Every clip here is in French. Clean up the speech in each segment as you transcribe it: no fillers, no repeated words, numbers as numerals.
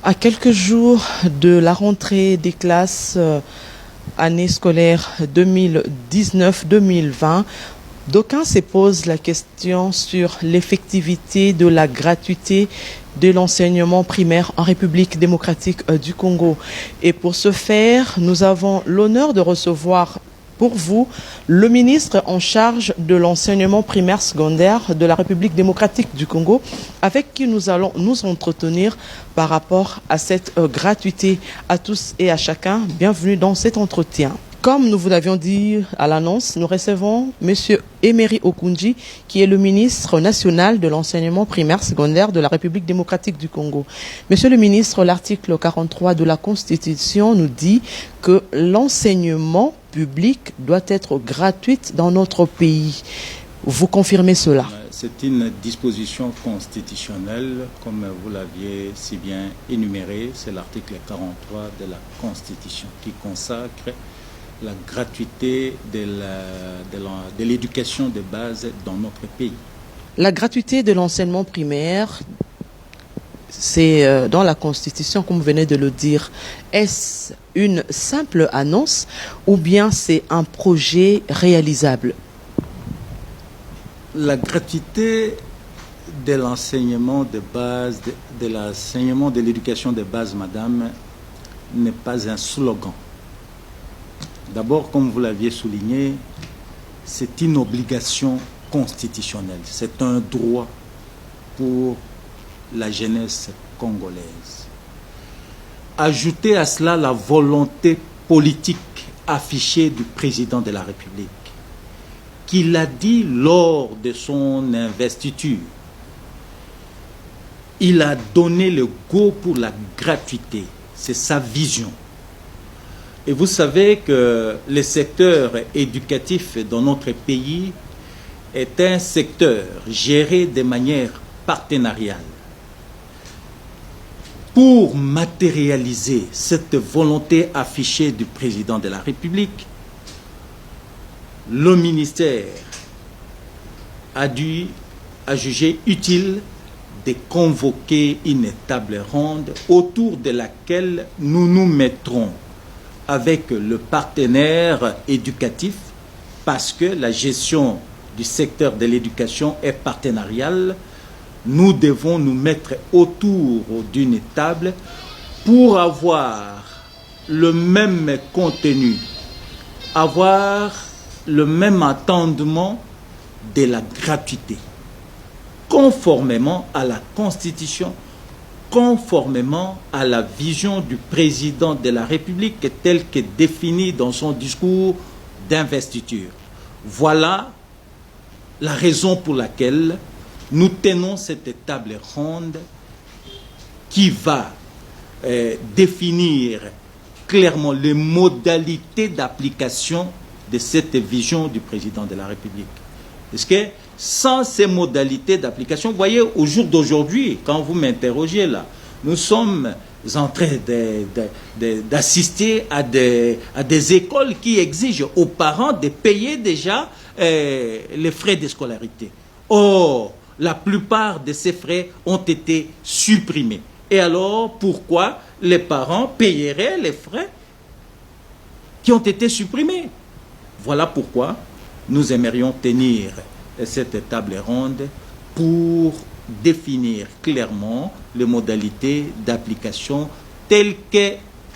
À quelques jours de la rentrée des classes année scolaire 2019-2020, d'aucuns se posent la question sur l'effectivité de la gratuité de l'enseignement primaire en République démocratique du Congo. Et pour ce faire, nous avons l'honneur de recevoir pour vous le ministre en charge de l'enseignement primaire secondaire de la République démocratique du Congo, avec qui nous allons nous entretenir par rapport à cette gratuité. À tous et à chacun, bienvenue dans cet entretien. Comme nous vous l'avions dit à l'annonce, nous recevons M. Emery Okunji, qui est le ministre national de l'enseignement primaire secondaire de la République démocratique du Congo. Monsieur le ministre, l'article 43 de la Constitution nous dit que l'enseignement public doit être gratuit dans notre pays. Vous confirmez cela? C'est une disposition constitutionnelle, comme vous l'aviez si bien énuméré, c'est l'article 43 de la Constitution qui consacre la gratuité de l'éducation de base dans notre pays. La gratuité de l'enseignement primaire, c'est dans la Constitution, comme vous venez de le dire. Est-ce une simple annonce ou bien c'est un projet réalisable? La gratuité de l'enseignement de base, de l'enseignement de l'éducation de base, madame, n'est pas un slogan. D'abord, comme vous l'aviez souligné, c'est une obligation constitutionnelle. C'est un droit pour la jeunesse congolaise. Ajoutez à cela la volonté politique affichée du président de la République, qui l'a dit lors de son investiture. Il a donné le go pour la gratuité. C'est sa vision. Et vous savez que le secteur éducatif dans notre pays est un secteur géré de manière partenariale. Pour matérialiser cette volonté affichée du président de la République, le ministère a jugé utile de convoquer une table ronde autour de laquelle nous nous mettrons avec le partenaire éducatif, parce que la gestion du secteur de l'éducation est partenariale. Nous devons nous mettre autour d'une table pour avoir le même contenu, avoir le même entendement de la gratuité, conformément à la Constitution, conformément à la vision du président de la République telle que définie dans son discours d'investiture. Voilà la raison pour laquelle nous tenons cette table ronde qui va définir clairement les modalités d'application de cette vision du président de la République. Parce que sans ces modalités d'application, vous voyez, au jour d'aujourd'hui, quand vous m'interrogez là, nous sommes en train d'assister à des écoles qui exigent aux parents de payer déjà les frais de scolarité. Or, la plupart de ces frais ont été supprimés. Et alors, pourquoi les parents paieraient les frais qui ont été supprimés? Voilà pourquoi nous aimerions tenir cette table ronde pour définir clairement les modalités d'application telles que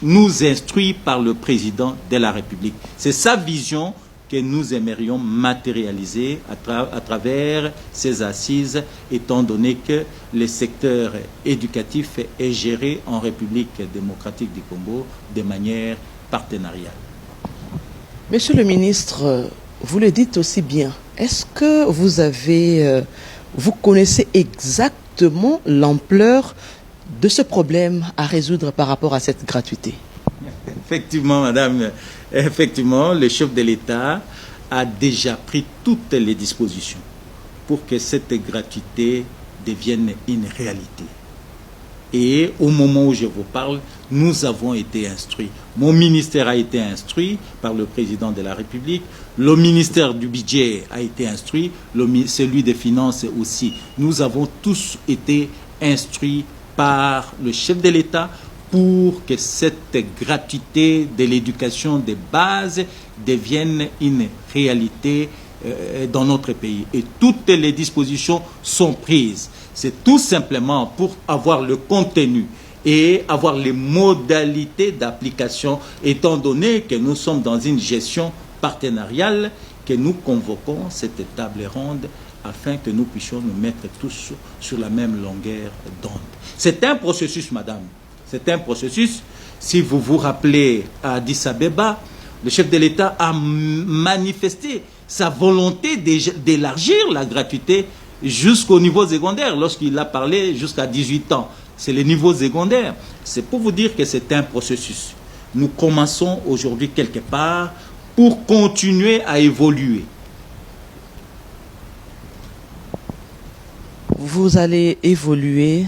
nous instruit par le président de la République. C'est sa vision que nous aimerions matérialiser à travers ces assises, étant donné que le secteur éducatif est géré en République démocratique du Congo de manière partenariale. Monsieur le ministre, vous le dites aussi bien. Est-ce que vous connaissez exactement l'ampleur de ce problème à résoudre par rapport à cette gratuité? Effectivement, madame, effectivement, le chef de l'État a déjà pris toutes les dispositions pour que cette gratuité devienne une réalité. Et au moment où je vous parle, nous avons été instruits. Mon ministère a été instruit par le président de la République. Le ministère du budget a été instruit. Celui des finances aussi. Nous avons tous été instruits par le chef de l'État pour que cette gratuité de l'éducation de base devienne une réalité dans notre pays. Et toutes les dispositions sont prises. C'est tout simplement pour avoir le contenu et avoir les modalités d'application, étant donné que nous sommes dans une gestion partenariale, que nous convoquons cette table ronde afin que nous puissions nous mettre tous sur la même longueur d'onde. C'est un processus, madame. C'est un processus. Si vous vous rappelez à Addis Abeba, le chef de l'État a manifesté sa volonté d'élargir la gratuité jusqu'au niveau secondaire, lorsqu'il a parlé jusqu'à 18 ans. C'est le niveau secondaire. C'est pour vous dire que c'est un processus. Nous commençons aujourd'hui quelque part pour continuer à évoluer. Vous allez évoluer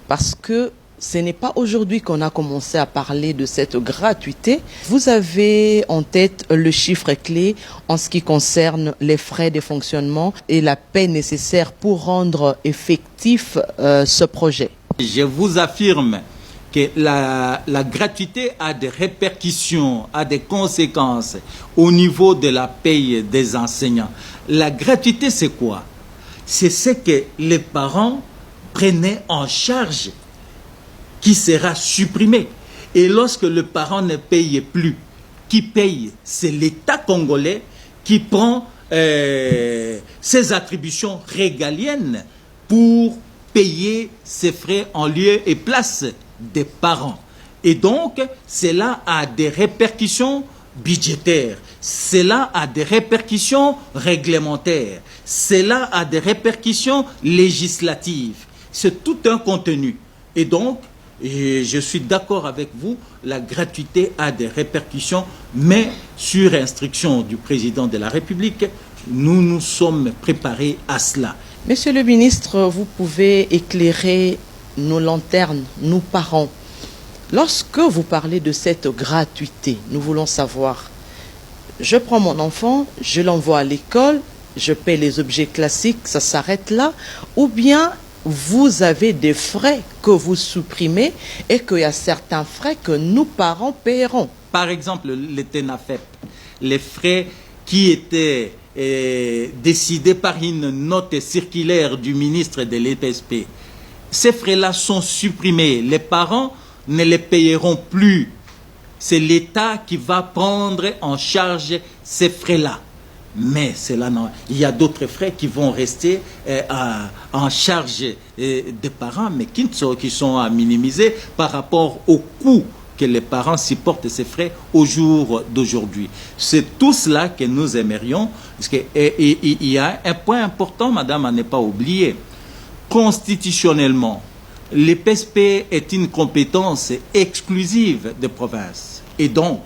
parce que ce n'est pas aujourd'hui qu'on a commencé à parler de cette gratuité. Vous avez en tête le chiffre clé en ce qui concerne les frais de fonctionnement et la paie nécessaire pour rendre effectif ce projet. Je vous affirme que la gratuité a des répercussions, a des conséquences au niveau de la paie des enseignants. La gratuité, c'est quoi? C'est ce que les parents prenaient en charge qui sera supprimé. Et lorsque le parent ne paye plus, qui paye? C'est l'État congolais qui prend ses attributions régaliennes pour payer ses frais en lieu et place des parents. Et donc, cela a des répercussions budgétaires, cela a des répercussions réglementaires, cela a des répercussions législatives. C'est tout un contenu. Et donc, et je suis d'accord avec vous, la gratuité a des répercussions, mais sur instruction du président de la République, nous nous sommes préparés à cela. Monsieur le ministre, vous pouvez éclairer nos lanternes, nous parents. Lorsque vous parlez de cette gratuité, nous voulons savoir, je prends mon enfant, je l'envoie à l'école, je paie les objets classiques, ça s'arrête là, ou bien vous avez des frais que vous supprimez et qu'il y a certains frais que nous, parents, paierons. Par exemple, le TENAFEP, les frais qui étaient décidés par une note circulaire du ministre de l'EPSP, ces frais-là sont supprimés. Les parents ne les payeront plus. C'est l'État qui va prendre en charge ces frais-là. Mais cela non. Il y a d'autres frais qui vont rester en charge des parents, mais qui sont à minimiser par rapport au coût que les parents supportent ces frais au jour d'aujourd'hui. C'est tout cela que nous aimerions. Parce que, il y a un point important, madame, à ne pas oublier. Constitutionnellement, l'EPSP est une compétence exclusive des provinces. Et donc,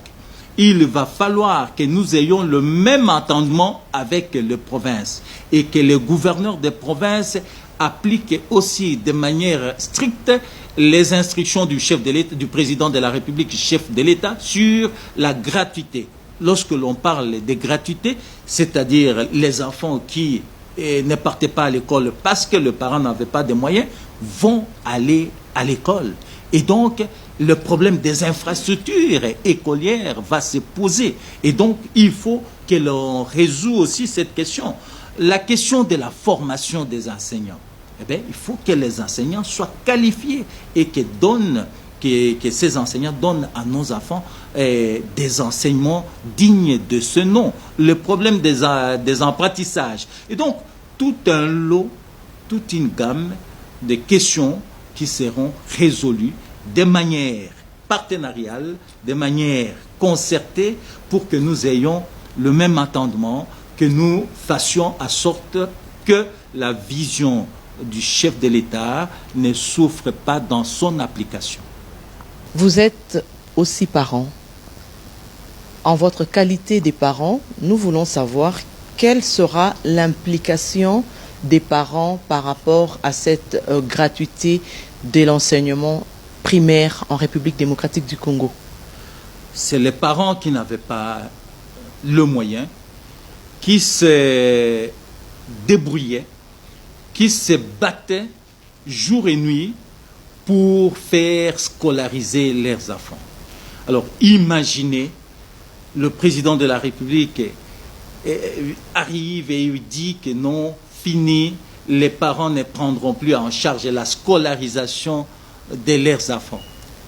il va falloir que nous ayons le même entendement avec les provinces et que les gouverneurs des provinces appliquent aussi de manière stricte les instructions du chef de l'État, du président de la République, chef de l'État, sur la gratuité. Lorsque l'on parle de gratuité, c'est-à-dire les enfants qui ne partaient pas à l'école parce que le parent n'avait pas de moyens, vont aller à l'école. Et donc, le problème des infrastructures écolières va se poser. Et donc, il faut que l'on résout aussi cette question. La question de la formation des enseignants. Eh bien, il faut que les enseignants soient qualifiés et que ces enseignants donnent à nos enfants des enseignements dignes de ce nom. Le problème des apprentissages. Et donc, tout un lot, toute une gamme de questions qui seront résolues de manière partenariale, de manière concertée, pour que nous ayons le même entendement, que nous fassions en sorte que la vision du chef de l'État ne souffre pas dans son application. Vous êtes aussi parents. En votre qualité de parents, nous voulons savoir quelle sera l'implication des parents par rapport à cette gratuité de l'enseignement primaire en République démocratique du Congo. C'est les parents qui n'avaient pas le moyen, qui se débrouillaient, qui se battaient jour et nuit pour faire scolariser leurs enfants. Alors imaginez, le président de la République arrive et il dit que non, fini, les parents ne prendront plus en charge la scolarisation de leurs enfants.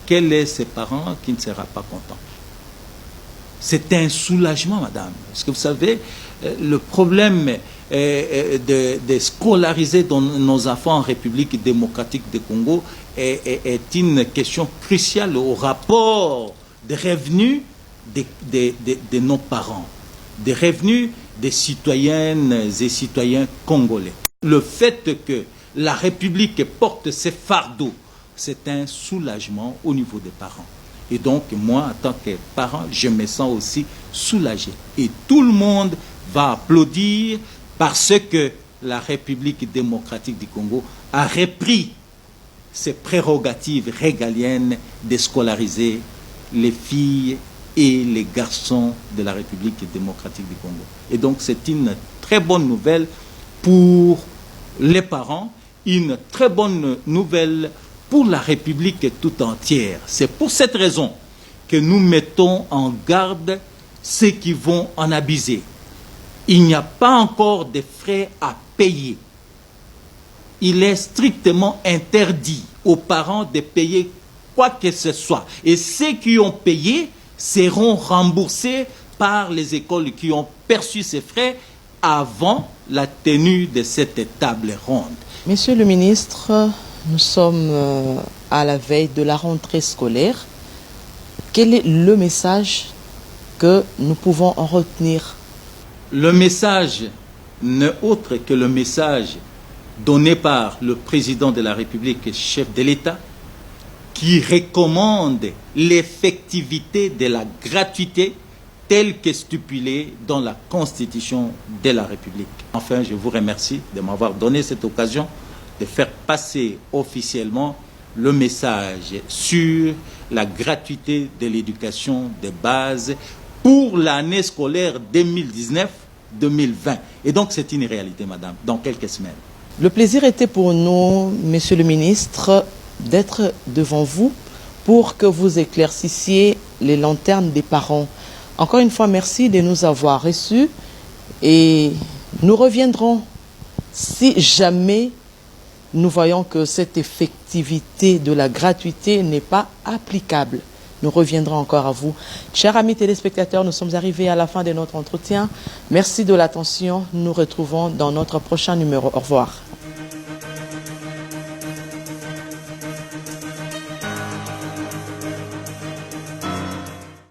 Quel est ce parent qui ne sera pas content? C'est un soulagement, madame. Parce que vous savez, le problème de scolariser nos enfants en République démocratique du Congo est une question cruciale au rapport des revenus de nos parents, des revenus des citoyennes et citoyens congolais. Le fait que la République porte ses fardeaux, c'est un soulagement au niveau des parents. Et donc, moi, en tant que parent, je me sens aussi soulagé. Et tout le monde va applaudir parce que la République démocratique du Congo a repris ses prérogatives régaliennes de scolariser les filles et les garçons de la République démocratique du Congo. Et donc, c'est une très bonne nouvelle pour les parents, une très bonne nouvelle pour la République tout entière. C'est pour cette raison que nous mettons en garde ceux qui vont en abuser. Il n'y a pas encore de frais à payer. Il est strictement interdit aux parents de payer quoi que ce soit. Et ceux qui ont payé seront remboursés par les écoles qui ont perçu ces frais avant la tenue de cette table ronde. Monsieur le ministre, nous sommes à la veille de la rentrée scolaire. Quel est le message que nous pouvons en retenir? Le message n'est autre que le message donné par le président de la République, chef de l'État, qui recommande l'effectivité de la gratuité telle que stipulée dans la Constitution de la République. Enfin, je vous remercie de m'avoir donné cette occasion de faire passer officiellement le message sur la gratuité de l'éducation de base pour l'année scolaire 2019-2020. Et donc, c'est une réalité, madame, dans quelques semaines. Le plaisir était pour nous, monsieur le ministre, d'être devant vous pour que vous éclaircissiez les lanternes des parents. Encore une fois, merci de nous avoir reçus et nous reviendrons si jamais nous voyons que cette effectivité de la gratuité n'est pas applicable. Nous reviendrons encore à vous. Chers amis téléspectateurs, nous sommes arrivés à la fin de notre entretien. Merci de l'attention. Nous nous retrouvons dans notre prochain numéro. Au revoir.